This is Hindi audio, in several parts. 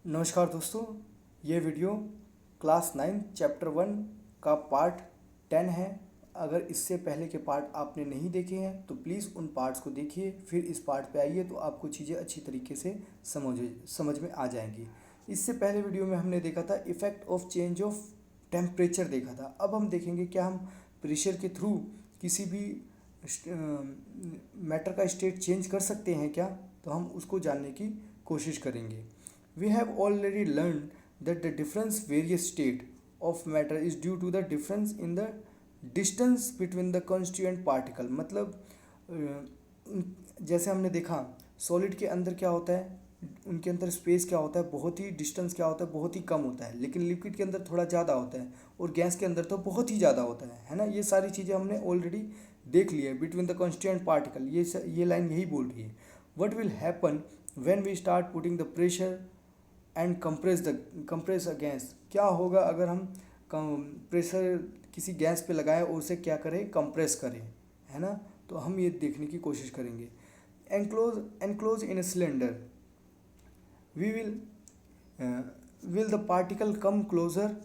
नमस्कार दोस्तों, ये वीडियो क्लास 9 चैप्टर 1 का पार्ट 10 है। अगर इससे पहले के पार्ट आपने नहीं देखे हैं तो प्लीज़ उन पार्ट्स को देखिए, फिर इस पार्ट पे आइए तो आपको चीज़ें अच्छी तरीके से समझ में आ जाएंगी। इससे पहले वीडियो में हमने देखा था effect of change of temperature देखा था। अब हम देखेंगे क्या हम प्रेशर के थ्रू किसी भी मैटर का स्टेट चेंज कर सकते हैं क्या, तो हम उसको जानने की कोशिश करेंगे। We have already learned that the difference various state of matter is due to the difference in the distance between the constituent particle। मतलब जैसे हमने देखा सॉलिड के अंदर क्या होता है, उनके अंदर स्पेस क्या होता है, बहुत ही डिस्टेंस क्या होता है, बहुत ही कम होता है। लेकिन लिक्विड के अंदर थोड़ा ज़्यादा होता है और गैस के अंदर तो बहुत ही ज़्यादा होता है ना। ये सारी चीज़ें हमने ऑलरेडी देख ली है। बिटवीन द कॉन्स्टिट्यूएंट पार्टिकल, ये लाइन यही बोल रही है। What will happen when we start putting the pressure and compress a gas. क्या होगा अगर हम प्रेशर किसी गैस पे लगाएं और उसे क्या करें, कंप्रेस करें, है ना। तो हम ये देखने की कोशिश करेंगे। Enclose in a cylinder we will the particle come closer.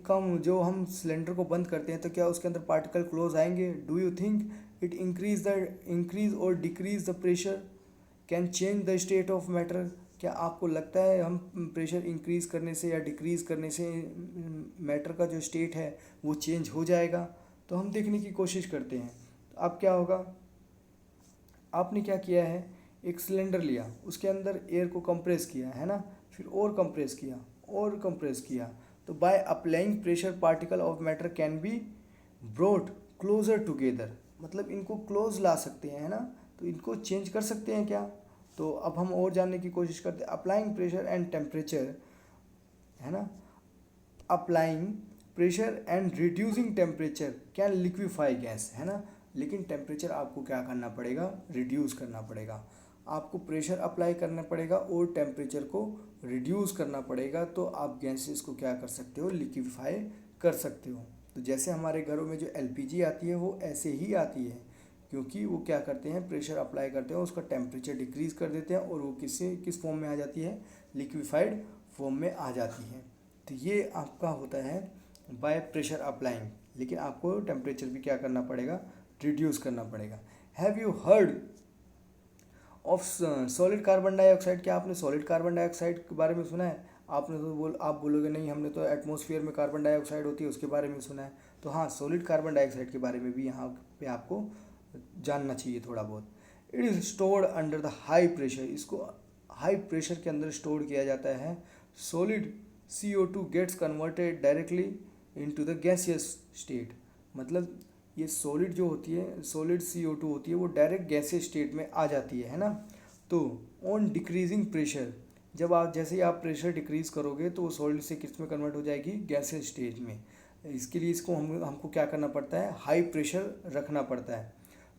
कम जो हम सिलेंडर को बंद करते हैं तो क्या उसके अंदर पार्टिकल क्लोज आएंगे। Do you think it increase और decrease the pressure can change the state of matter. क्या आपको लगता है हम प्रेशर इंक्रीज़ करने से या डिक्रीज़ करने से मैटर का जो स्टेट है वो चेंज हो जाएगा। तो हम देखने की कोशिश करते हैं। तो अब क्या होगा, आपने क्या किया है, एक सिलेंडर लिया, उसके अंदर एयर को कंप्रेस किया, है ना, फिर और कंप्रेस किया और कंप्रेस किया। तो by applying pressure particle of matter can be brought closer together. मतलब इनको क्लोज ला सकते हैं, है ना। तो इनको चेंज कर सकते हैं क्या। तो अब हम और जानने की कोशिश करते हैं। अप्लाइंग प्रेशर एंड टेम्परेचर, है ना, applying pressure and reducing temperature can liquefy gas, है ना। लेकिन टेम्परेचर आपको क्या करना पड़ेगा, रिड्यूस करना पड़ेगा। आपको प्रेशर अप्लाई करना पड़ेगा और टेम्परेचर को रिड्यूस करना पड़ेगा, तो आप गैसेस को क्या कर सकते हो, लिक्विफाई कर सकते हो। तो जैसे हमारे घरों में जो एलपीजी आती है वो ऐसे ही आती है, क्योंकि वो क्या करते हैं, प्रेशर अप्लाई करते हैं, उसका टेम्परेचर डिक्रीज़ कर देते हैं और वो किस फॉर्म में आ जाती है, लिक्विफाइड फॉर्म में आ जाती है। तो ये आपका होता है बाय प्रेशर अप्लाइंग। लेकिन आपको टेम्परेचर भी क्या करना पड़ेगा, रिड्यूस करना पड़ेगा। Have you heard of solid carbon dioxide. क्या आपने सॉलिड कार्बन डाइऑक्साइड के बारे में सुना है। आपने तो आप बोलोगे नहीं, हमने तो एटमॉस्फेयर में कार्बन डाइऑक्साइड होती है उसके बारे में सुना है। तो हाँ, सॉलिड कार्बन डाइऑक्साइड के बारे में भी यहाँ पे आपको जानना चाहिए थोड़ा बहुत। It is stored under the high pressure. इसको हाई प्रेशर के अंदर स्टोर किया जाता है। Solid CO2 gets converted directly into the gaseous state. मतलब ये सॉलिड जो होती है, सॉलिड CO2 होती है, वो डायरेक्ट गैसियस स्टेट में आ जाती है ना। तो ऑन डिक्रीजिंग प्रेशर, जब आप जैसे ही आप प्रेशर डिक्रीज करोगे तो वो सॉलिड से किस में कन्वर्ट हो जाएगी, गैसियस स्टेज में। इसके लिए इसको हमको क्या करना पड़ता है, हाई प्रेशर रखना पड़ता है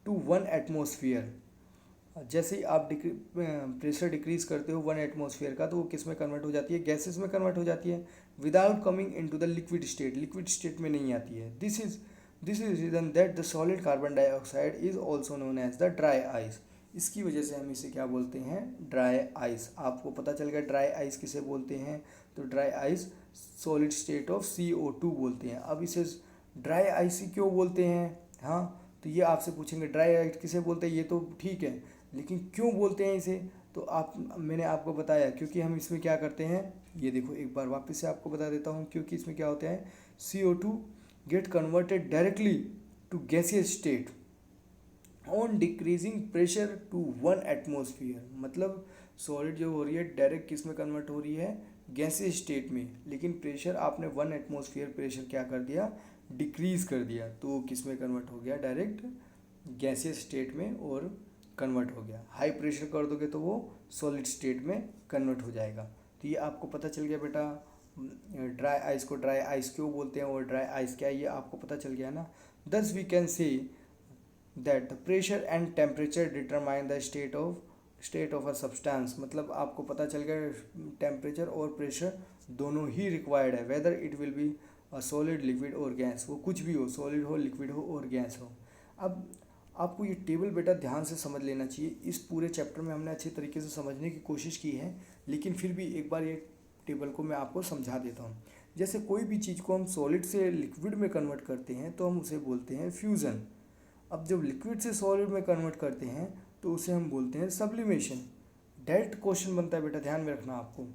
टू 1 एटमोसफियर। जैसे ही आप प्रेशर डिक्रीज करते हो 1 एटमोसफियर का, तो वो किस में कन्वर्ट हो जाती है, गैसेस में कन्वर्ट हो जाती है, without coming into the liquid state. Liquid state में नहीं आती है। This is reason that the solid carbon dioxide is also known as the dry ice. इसकी वजह से हम इसे क्या बोलते हैं, ड्राई आइस। आपको पता चल गया ड्राई आइस किसे बोलते हैं। तो dry ice solid state of CO2 बोलते हैं। अब इसे ड्राई आइस ही क्यों बोलते हैं, हाँ, तो ये आपसे पूछेंगे ड्राई आइस किसे बोलते हैं, ये तो ठीक है, लेकिन क्यों बोलते हैं इसे। तो मैंने आपको बताया, क्योंकि हम इसमें क्या करते हैं, ये देखो एक बार वापस से आपको बता देता हूँ। क्योंकि इसमें क्या होता है, CO2 get converted directly to gaseous state on decreasing pressure to 1 atmosphere. मतलब सॉलिड जो हो रही है डायरेक्ट किस में कन्वर्ट हो रही है, गैसियस स्टेट में। लेकिन प्रेशर आपने 1 एटमोसफियर प्रेशर क्या कर दिया, डिक्रीज कर दिया, तो वो किस में कन्वर्ट हो गया, डायरेक्ट गैसियस स्टेट में और कन्वर्ट हो गया। हाई प्रेशर कर दोगे तो वो सॉलिड स्टेट में कन्वर्ट हो जाएगा। तो ये आपको पता चल गया बेटा, ड्राई आइस को ड्राई आइस क्यों बोलते हैं और ड्राई आइस क्या है, ये आपको पता चल गया ना। Thus we can say that the pressure and temperature determine the state of a substance. मतलब आपको पता चल गया टेम्परेचर और प्रेशर दोनों ही रिक्वायर्ड है, whether it will be a solid, liquid और गैस। वो कुछ भी हो, सॉलिड हो, लिक्विड हो और गैस हो। अब आपको ये टेबल बेटा ध्यान से समझ लेना चाहिए। इस पूरे चैप्टर में हमने अच्छे तरीके से समझने की कोशिश की है, लेकिन फिर भी एक बार ये टेबल को मैं आपको समझा देता हूँ। जैसे कोई भी चीज़ को हम सॉलिड से लिक्विड में कन्वर्ट करते हैं तो हम उसे बोलते हैं फ्यूज़न। अब जब लिक्विड से सॉलिड में कन्वर्ट करते हैं तो उसे हम बोलते हैं सब्लिमेशन। डायरेक्ट क्वेश्चन बनता है बेटा, ध्यान में रखना आपको।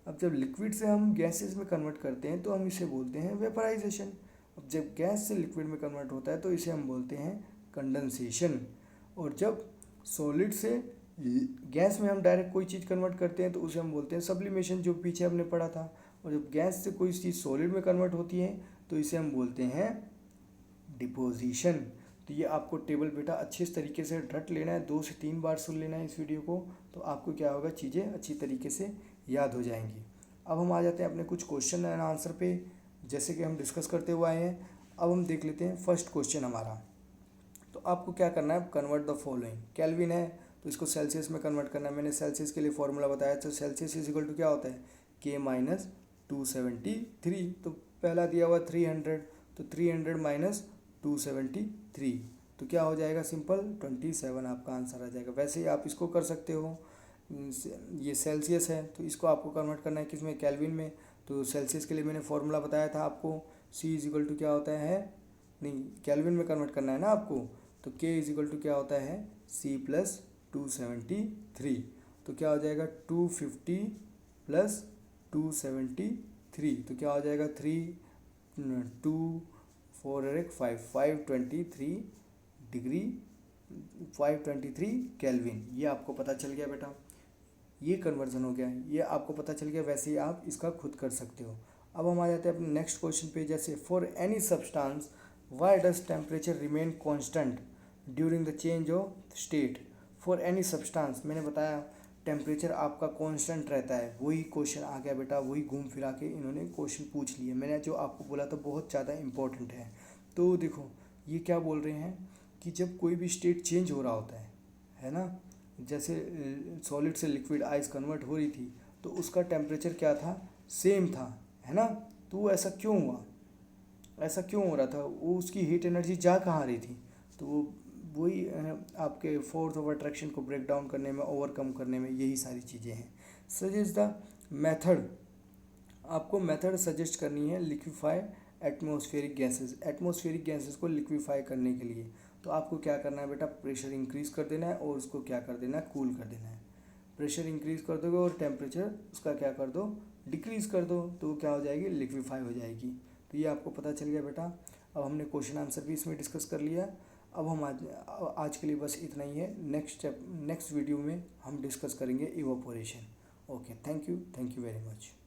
अब जब लिक्विड से हम गैसेस में कन्वर्ट करते हैं तो हम इसे बोलते हैं वेपराइजेशन। अब जब गैस से लिक्विड में कन्वर्ट होता है तो इसे हम बोलते हैं कंडेंसेशन। और जब सॉलिड से गैस में हम डायरेक्ट कोई चीज़ कन्वर्ट करते हैं तो उसे हम बोलते हैं सब्लिमेशन, जो पीछे हमने पढ़ा था। और जब गैस से कोई चीज़ सॉलिड में कन्वर्ट होती है तो इसे हम बोलते हैं डिपोजिशन। तो ये आपको टेबल बेटा अच्छे तरीके से रट लेना है, 2 से 3 बार सुन लेना है इस वीडियो को, तो आपको क्या होगा, चीज़ें अच्छी तरीके से याद हो जाएंगी। अब हम आ जाते हैं अपने कुछ क्वेश्चन एंड आंसर पे, जैसे कि हम डिस्कस करते हुए आए हैं। अब हम देख लेते हैं फर्स्ट क्वेश्चन हमारा। तो आपको क्या करना है, कन्वर्ट द फॉलोइंग। केल्विन है तो इसको सेल्सियस में कन्वर्ट करना है। मैंने सेल्सियस के लिए फॉर्मूला बताया, तो सेल्सियस इज इक्वल टू क्या होता है, के माइनस 273। तो पहला दिया हुआ 300, तो 300 माइनस 273, तो क्या हो जाएगा, सिंपल 27 आपका आंसर आ जाएगा। वैसे ही आप इसको कर सकते हो, ये सेल्सियस है तो इसको आपको कन्वर्ट करना है किसमें, केल्विन में। तो सेल्सियस के लिए मैंने फॉर्मूला बताया था आपको, C इज इक्वल टू क्या होता है, नहीं केल्विन में कन्वर्ट करना है ना आपको, तो K इज इक्वल टू क्या होता है, C प्लस 273। तो क्या हो जाएगा 250 प्लस 273, तो क्या हो जाएगा 523 डिग्री 523 केल्विन। ये आपको पता चल गया बेटा, ये कन्वर्जन हो गया, ये आपको पता चल गया। वैसे ही आप इसका खुद कर सकते हो। अब हम आ जाते हैं अपने नेक्स्ट क्वेश्चन पे। जैसे for any substance why does temperature remain constant during the change of state. For any substance, मैंने बताया टेम्परेचर आपका कांस्टेंट रहता है। वही क्वेश्चन आ गया बेटा, वही घूम फिरा के इन्होंने क्वेश्चन पूछ लिए। मैंने जो आपको बोला था बहुत ज़्यादा इंपॉर्टेंट है। तो देखो ये क्या बोल रहे हैं कि जब कोई भी स्टेट चेंज हो रहा होता है ना, जैसे सॉलिड से लिक्विड आइस कन्वर्ट हो रही थी तो उसका टेम्परेचर क्या था, सेम था, है ना। तो वो ऐसा क्यों हुआ, ऐसा क्यों हो रहा था, वो उसकी हीट एनर्जी जा कहाँ रही थी। तो वो वही आपके फोर्स ऑफ अट्रैक्शन को ब्रेक डाउन करने में, ओवरकम करने में, यही सारी चीज़ें हैं। सजेस्ट द मेथड, आपको मेथड सजेस्ट करनी है liquefy atmospheric gases. Atmospheric gases को लिक्विफाई करने के लिए तो आपको क्या करना है बेटा, प्रेशर इंक्रीज कर देना है और उसको क्या कर देना है, कूल कर देना है। प्रेशर इंक्रीज कर दोगे और टेम्परेचर उसका क्या कर दो, डिक्रीज कर दो, तो वो क्या हो जाएगी, लिक्विफाई हो जाएगी। तो ये आपको पता चल गया बेटा। अब हमने क्वेश्चन आंसर भी इसमें डिस्कस कर लिया। अब हम आज के लिए बस इतना ही है। नेक्स्ट वीडियो में हम डिस्कस करेंगे evaporation. Okay, thank you very much.